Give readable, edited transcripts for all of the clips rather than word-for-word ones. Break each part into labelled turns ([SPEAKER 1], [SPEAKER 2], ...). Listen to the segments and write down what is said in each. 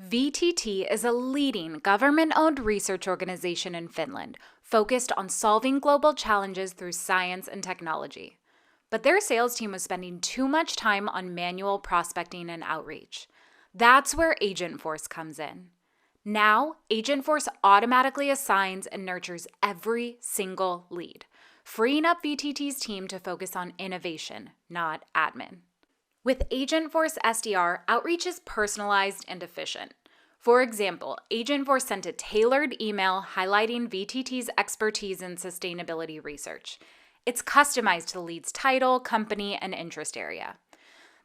[SPEAKER 1] VTT is a leading government-owned research organization in Finland focused on solving global challenges through science and technology. But their sales team was spending too much time on manual prospecting and outreach. That's where Agentforce comes in. Now, Agentforce automatically assigns and nurtures every single lead, freeing up VTT's team to focus on innovation, not admin. With Agentforce SDR, outreach is personalized and efficient. For example, Agentforce sent a tailored email highlighting VTT's expertise in sustainability research. It's customized to the lead's title, company, and interest area.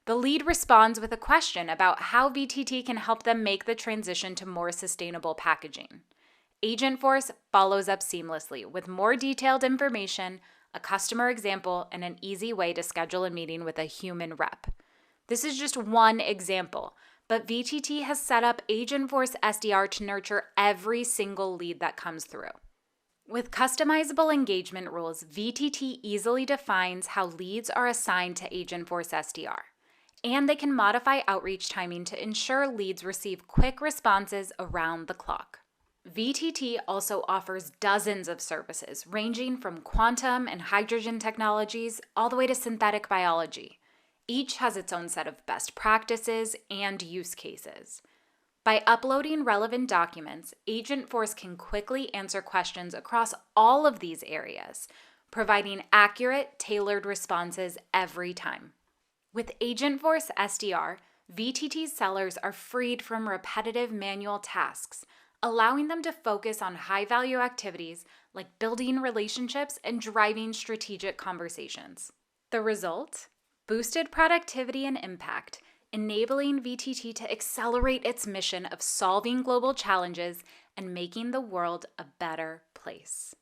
[SPEAKER 1] The lead responds with a question about how VTT can help them make the transition to more sustainable packaging. Agentforce follows up seamlessly with more detailed information, a customer example, and an easy way to schedule a meeting with a human rep. This is just one example, but VTT has set up Agentforce SDR to nurture every single lead that comes through. With customizable engagement rules, VTT easily defines how leads are assigned to Agentforce SDR, and they can modify outreach timing to ensure leads receive quick responses around the clock. VTT also offers dozens of services ranging from quantum and hydrogen technologies all the way to synthetic biology. Each has its own set of best practices and use cases. By uploading relevant documents, Agentforce can quickly answer questions across all of these areas, providing accurate, tailored responses every time. With Agentforce SDR, VTT's sellers are freed from repetitive manual tasks, allowing them to focus on high-value activities like building relationships and driving strategic conversations. The result? Boosted productivity and impact, enabling VTT to accelerate its mission of solving global challenges and making the world a better place.